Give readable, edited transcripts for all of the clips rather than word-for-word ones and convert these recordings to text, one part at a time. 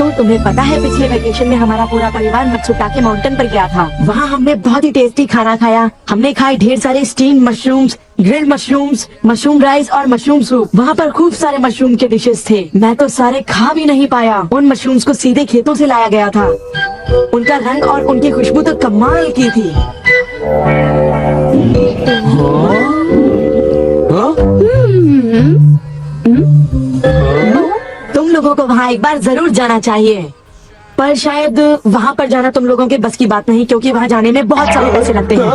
दोस्तों, तुम्हें पता है पिछले वेकेशन में हमारा पूरा परिवार मत्सुटाके माउंटेन पर गया था। वहाँ हमने बहुत ही टेस्टी खाना खाया। हमने खाए ढेर सारे steam mushrooms, grilled mushrooms, mushroom rice और मशरूम सूप। वहाँ पर खूब सारे मशरूम के डिशेस थे। मैं तो सारे खा भी नहीं पाया। उन मशरूम्स को सीधे खेतों से लाया गया था। उनका रंग और उनकी खुशबू तो कमाल की थी। तुम लोगों को वहाँ एक बार जरूर जाना चाहिए, पर शायद वहाँ पर जाना तुम लोगों के बस की बात नहीं, क्योंकि वहाँ जाने में बहुत सारे पैसे लगते हैं।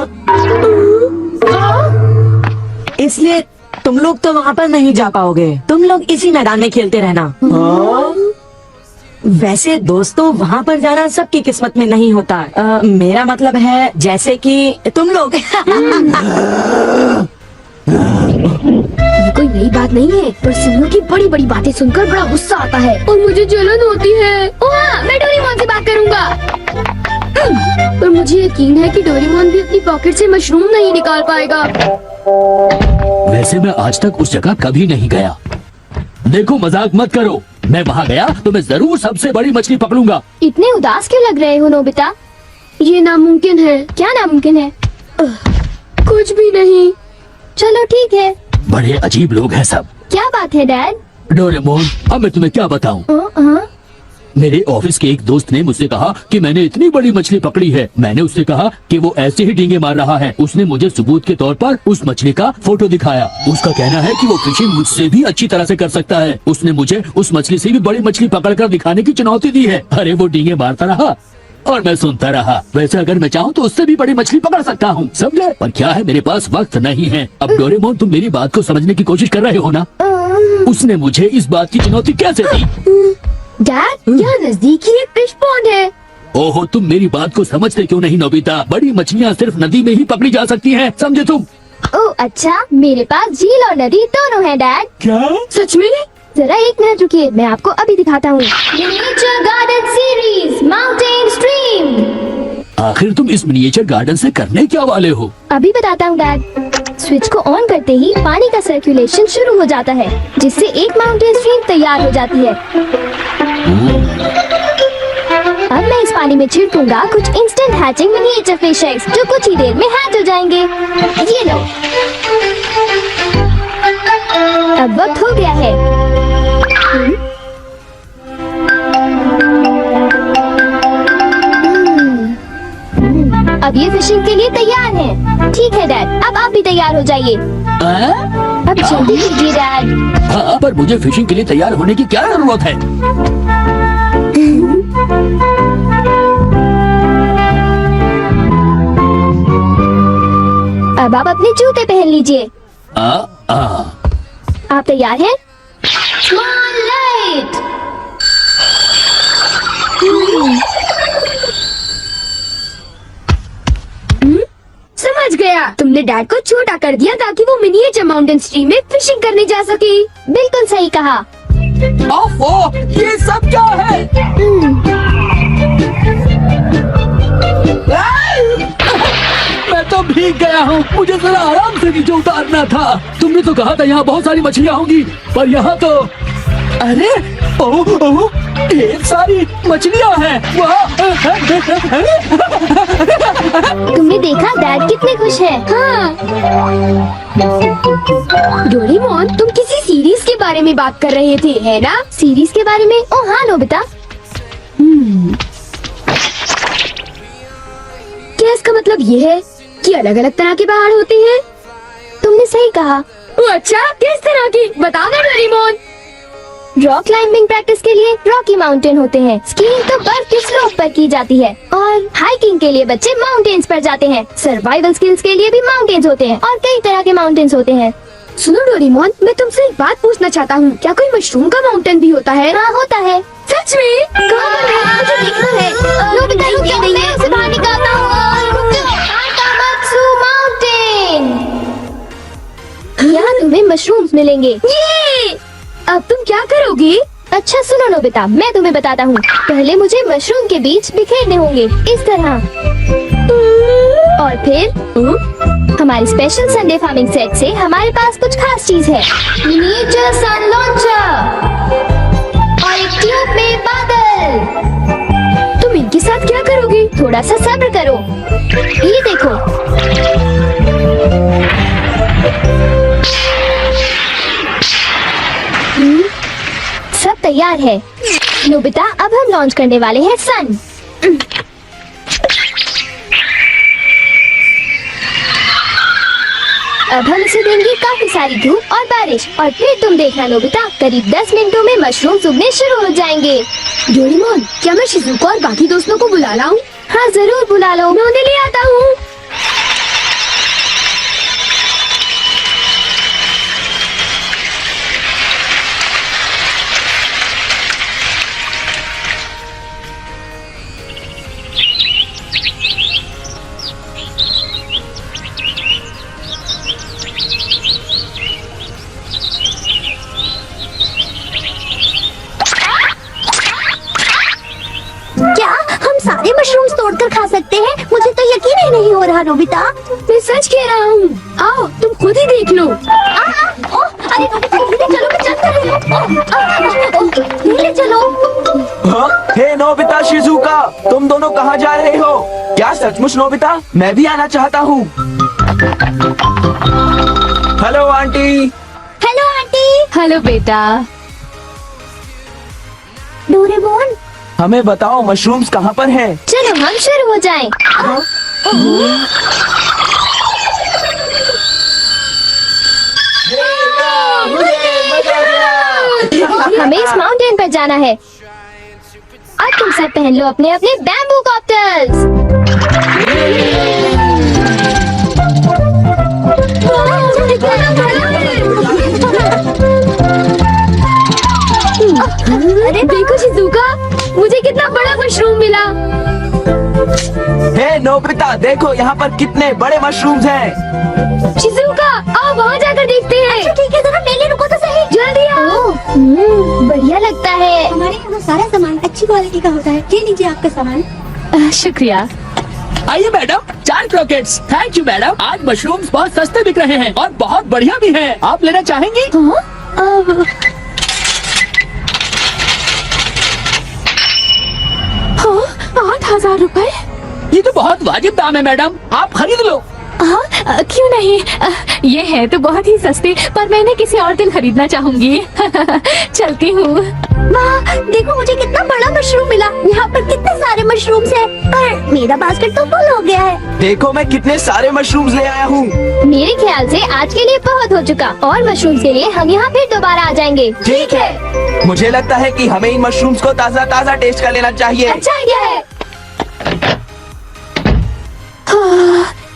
इसलिए तुम लोग तो वहाँ पर नहीं जा पाओगे। तुम लोग इसी मैदान में खेलते रहना। वैसे दोस्तों, वहाँ पर जाना सबकी किस्मत में नहीं होता। मेरा मतलब है जैसे कि तुम लोग। ये कोई नई बात नहीं है, पर सिन्नू की बड़ी बड़ी बातें सुनकर बड़ा गुस्सा आता है और मुझे जलन होती है। ओह, मैं डोरेमोन से बात करूंगा। पर मुझे यकीन है कि डोरेमोन भी अपनी पॉकेट से मशरूम नहीं निकाल पाएगा। वैसे मैं आज तक उस जगह कभी नहीं गया। देखो, मजाक मत करो। मैं वहाँ गया तो मैं जरूर सबसे बड़ी मछली पकड़ूंगा। इतने उदास क्यों लग रहे हो नोबिता? ये नामुमकिन है। क्या नामुमकिन है? कुछ भी नहीं। चलो ठीक है। बड़े अजीब लोग हैं सब। क्या बात है डैड? डोरेमोन, अब मैं तुम्हें क्या बताऊं? मेरे ऑफिस के एक दोस्त ने मुझसे कहा कि मैंने इतनी बड़ी मछली पकड़ी है। मैंने उससे कहा कि वो ऐसे ही डींगे मार रहा है। उसने मुझे सबूत के तौर पर उस मछली का फोटो दिखाया। उसका कहना है कि वो फिशिंग मुझसे भी अच्छी तरह से कर सकता है। उसने मुझे उस मछली से भी बड़ी मछली पकड़कर दिखाने की चुनौती दी है। अरे वो डींगे मारता रहा और मैं सुनता रहा। वैसे अगर मैं चाहूँ तो उससे भी बड़ी मछली पकड़ सकता हूँ, समझे? पर क्या है, मेरे पास वक्त नहीं है। अब डोरेमोन, तुम मेरी बात को समझने की कोशिश कर रहे हो ना? उसने मुझे इस बात की चुनौती कैसे दी? डैड, यहाँ नजदीक ही एक फिश पॉन्ड है। ओहो, तुम मेरी बात को समझते क्यों नहीं नोबिता? बड़ी मछलियाँ सिर्फ नदी में ही पकड़ी जा सकती हैं, समझे तुम? ओह अच्छा, मेरे पास झील और नदी दोनों है डैड। क्या? सच में? जरा एक मिनट रुकिए, मैं आपको अभी दिखाता हूँ। Miniature garden series mountain stream. आखिर तुम इस मिनिएचर गार्डन से करने क्या वाले हो? अभी बताता हूँ डैड। स्विच को ऑन करते ही पानी का सर्कुलेशन शुरू हो जाता है, जिससे एक माउंटेन स्ट्रीम तैयार हो जाती है। अब मैं इस पानी में छिड़कूंगा कुछ instant hatching miniature fish eggs, जो कुछ ही देर में हैच हो जाएंगे। ये लो, अब वक्त हो गया है। अब ये फिशिंग के लिए तैयार हैं। ठीक है डैड, अब आप भी तैयार हो जाइए। अब जल्दी कीजिए डैड। हाँ, पर मुझे फिशिंग के लिए तैयार होने की क्या जरूरत है? अब आप अपने जूते पहन लीजिए। आप तैयार हैं? Small समझ गया, तुमने डैड को छोटा कर दिया ताकि वो मिनिएचर माउंटेन स्ट्रीम में फिशिंग करने जा सके। बिल्कुल सही कहा। ओह, ये सब क्या है? मैं तो भीग गया हूँ। मुझे जरा आराम से नीचे उतारना था। तुमने तो कहा था यहाँ बहुत सारी मछलियाँ होंगी, पर यहाँ तो अरे ओह, ढेर सारी मछलियाँ हैं। तुमने देखा डैड कितने खुश हैं। हाँ। डोरेमोन, तुम किसी सीरीज के बारे में बात कर रहे थे, है ना? सीरीज के बारे में? ओह हाँ नोबिता। क्या इसका मतलब ये है कि अलग अलग तरह के पहाड़ होते हैं? तुमने सही कहा। अच्छा, किस तरह की? बता दो डोरेमोन। रॉक क्लाइंबिंग प्रैक्टिस के लिए रॉकी माउंटेन होते हैं। स्कीइंग तो बर्फ की स्लोप पर की जाती है और हाइकिंग के लिए बच्चे माउंटेन्स पर जाते हैं। सर्वाइवल स्किल्स के लिए भी माउंटेन्स होते हैं और कई तरह के माउंटेन्स होते हैं। सुनो डोरेमोन, मैं तुमसे एक बात पूछना चाहता हूँ। क्या कोई मशरूम का माउंटेन भी होता है? हाँ, होता है। सच में? कहाँ पर है? मुझे देखना है। नोबिता रुकिए, मैं उसे बाहर निकालता हूँ। हाकामात्सु माउंटेन। यहाँ तुम्हें मशरूम्स मिलेंगे। ये! अब तुम क्या करोगे? अच्छा सुनो नोबिता, मैं तुम्हें बताता हूँ। पहले मुझे मशरूम के बीज बिखेरने होंगे, इस तरह। और फिर हमारे स्पेशल संडे फार्मिंग सेट से हमारे पास कुछ खास चीज है। मिनिएचर सन लॉन्चर और एक ट्यूब में बादल। थोड़ा सा सब्र करो। ये देखो। सब तैयार है नोबिता, अब हम लॉन्च करने वाले हैं सन। अब हम इसे देंगे काफी सारी धूप और बारिश, और फिर तुम देखना नोबिता, करीब 10 मिनटों में मशरूम उगने शुरू हो जाएंगे। डोरेमोन, क्या मैं शिजुको और बाकी दोस्तों को बुला लाऊं? हाँ जरूर बुला लो, मैं उन्हें ले आता हूँ। क्या हम सारे मशरूम्स तोड़कर खा सकते हैं? मुझे तो यकीन ही नहीं हो रहा नोबिता। मैं सच कह रहा हूँ, आओ तुम खुद ही देख लो। अरे नोबिता धीरे चलो, मैं चलता हूँ। धीरे चलो। हाँ? हे नोबिता, शिजुका, तुम दोनों कहाँ जा रहे हो? क्या सचमुच नोबिता? मैं भी आना चाहता हूँ। Hello aunty. Hello aunty. Hello बेटा। डोरेमोन, हमें बताओ मशरूम्स कहाँ पर हैं? चलो हम शुरू हो जाएं। हमें इस माउंटेन पर जाना है। अब तुम सब पहन लो अपने अपने बैम्बू कॉप्टर्स। अरे देखो शिजुका, मुझे कितना बड़ा मशरूम मिला। हे नोबिता, देखो यहाँ पर कितने बड़े मशरूम्स हैं। शिजुका, आओ वहाँ जाकर देखते हैं। अच्छा ठीक है, जरा मेले रुको तो सही। जल्दी आओ। बढ़िया लगता है। हमारे यहाँ सारा सामान अच्छी क्वालिटी का होता है। ये लीजिए आपका सामान। शुक्रिया। आइए madam, 4 croquettes. Thank you madam, आज मशरूम्स बहुत सस्ते बिक रहे हैं और बहुत बढ़िया भी हैं। आप लेना चाहेंगी? हाँ? 8,000 रुपए? ये तो बहुत वाजिब दाम है मैडम, आप खरीद लो। हाँ, क्यों नहीं, ये है तो बहुत ही सस्ते, पर मैंने किसी और दिन खरीदना चाहूंगी। चलती हूँ। वाह, देखो मुझे कितना बड़ा मशरूम मिला। यहाँ पर कितने सारे मशरूम्स हैं, पर मेरा बास्केट तो फुल हो गया है। देखो मैं कितने सारे मशरूम्स ले आया हूँ। मेरे ख्याल से आज के लिए बहुत हो चुका, और मशरूम्स के लिए हम यहाँ फिर दोबारा आ जाएंगे। ठीक है। मुझे लगता है कि हमें इन मशरूम्स को ताज़ा ताज़ा टेस्ट कर लेना चाहिए। अच्छा आइडिया है।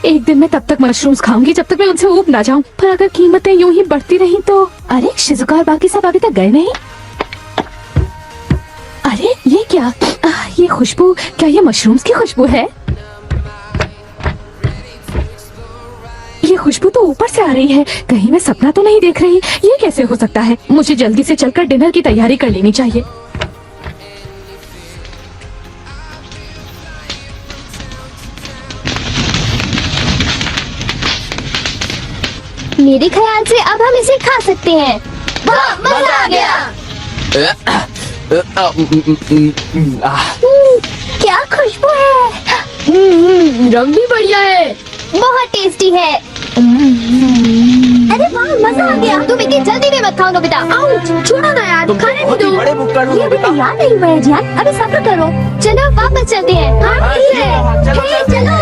एक दिन मैं तब तक मशरूम्स खाऊंगी जब तक मैं उनसे ऊब ना जाऊं, पर अगर कीमतें यूं ही बढ़ती रही तो। अरे शिजुका और बाकी सब अभी तक गए नहीं। अरे ये क्या, ये खुशबू, क्या ये मशरूम्स की खुशबू है? ये खुशबू तो ऊपर से आ रही है, कहीं मैं सपना तो नहीं देख रही। ये कैसे हो सकता है? मुझे जल्दी से चलकर डिनर की तैयारी कर लेनी चाहिए। मेरे ख्याल से अब हम इसे खा सकते हैं। वाह, मजा आ गया। क्या खुशबू है। रंग भी बढ़िया है। बहुत टेस्टी है। अरे वाह, मजा आ गया। तुम इतनी जल्दी में मत खाओ नोबिता। आउच, छोड़ो ना यार, तुम तो खाने बहुत ही दो। बड़े बुक्कड़ हो ये अभी नोबिता। तैयार नहीं हुआ है जान, अभी सब्र करो। चलो वापस चलते हैं। हाँ हाँ, ठीक है। चलो, हे, चलते हैं। चलो।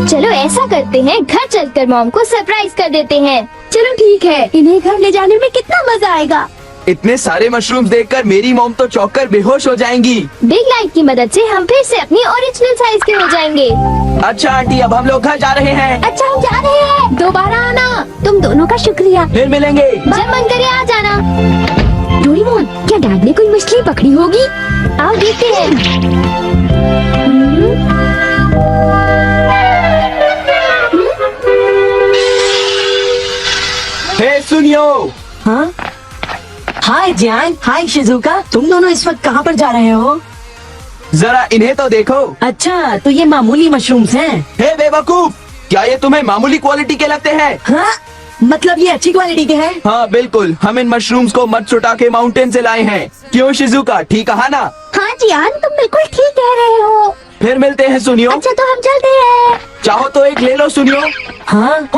चलो ऐसा करते हैं, घर चलकर मॉम को सरप्राइज कर देते हैं। चलो ठीक है, इन्हें घर ले जाने में कितना मजा आएगा। इतने सारे मशरूम्स देखकर मेरी मॉम तो चौंक कर बेहोश हो जाएंगी। बिग लाइट की मदद से हम फिर से अपनी ओरिजिनल साइज के हो जाएंगे। अच्छा आंटी, अब हम लोग घर जा रहे हैं। अच्छा हम जा रहे हैं, दोबारा आना। तुम दोनों का शुक्रिया। फिर मिलेंगे। जब मन करे आ जाना। डोरेमोन, क्या डैड ने कोई मछली पकड़ी होगी? आओ देखते हैं। हे सुनियो। हाँ, हाय जान, हाय शिजुका, तुम दोनों इस वक्त कहाँ पर जा रहे हो? जरा इन्हें तो देखो। अच्छा, तो ये मामूली मशरूम्स हैं। हे बेवकूफ, क्या ये तुम्हें मामूली क्वालिटी के लगते हैं? हाँ, मतलब ये अच्छी क्वालिटी के हैं? हाँ बिल्कुल, हम इन मशरूम्स को मत्सुटाके माउंटेन से लाए हैं। क्यों शिजुका, ठीक कहा ना? हाँ जियान, तुम बिल्कुल ठीक कह रहे हो। फिर मिलते हैं सुनियो। अच्छा तो हम चलते हैं। चाहो तो एक ले लो सुनियो। हाँ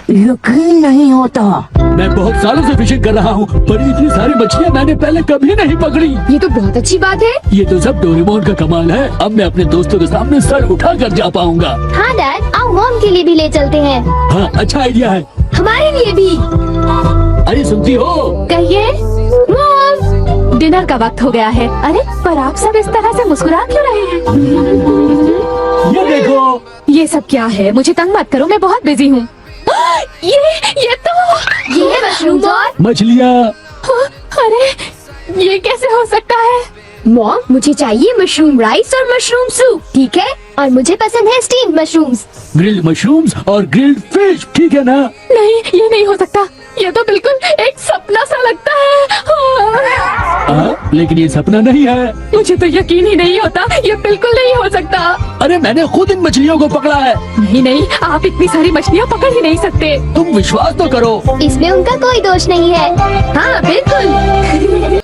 यकीन नहीं होता। मैं बहुत सालों से फिशिंग कर रहा हूँ, पर इतनी सारी मछलियाँ मैंने पहले कभी नहीं पकड़ी। ये तो बहुत अच्छी बात है। ये तो सब डोरेमोन का कमाल है। अब मैं अपने दोस्तों के सामने सर उठा कर जा पाऊंगा। हाँ डैड, आओ मॉम के लिए भी ले चलते हैं। हाँ, अच्छा आइडिया है। हमारे लिए भी। अरे सुनती हो? कहिए मॉम, डिनर का वक्त हो गया है। अरे पर आप सब इस तरह से मुस्कुरा क्यों रहे हैं? ये देखो। ये सब क्या है? मुझे तंग मत करो, मैं बहुत बिजी हूँ। ये तो ये है मशरूम और मछलियाँ। अरे ये कैसे हो सकता है? मॉम, मुझे चाहिए मशरूम राइस और मशरूम सूप, ठीक है? और मुझे पसंद है स्टीम्ड मशरूम्स। ग्रिल्ड मशरूम्स और ग्रिल्ड फिश, ठीक है ना? नहीं, ये नहीं हो सकता। ये तो बिल्कुल एक सपना सा लगता है। लेकिन ये सपना नहीं है। मुझे तो यकीन ही नहीं होता, ये बिल्कुल नहीं हो सकता। अरे मैंने खुद इन मछलियों को पकड़ा है। नहीं नहीं, आप इतनी सारी मछलियाँ पकड़ ही नहीं सकते। तुम विश्वास तो करो। इसमें उनका कोई दोष नहीं है। हाँ बिल्कुल।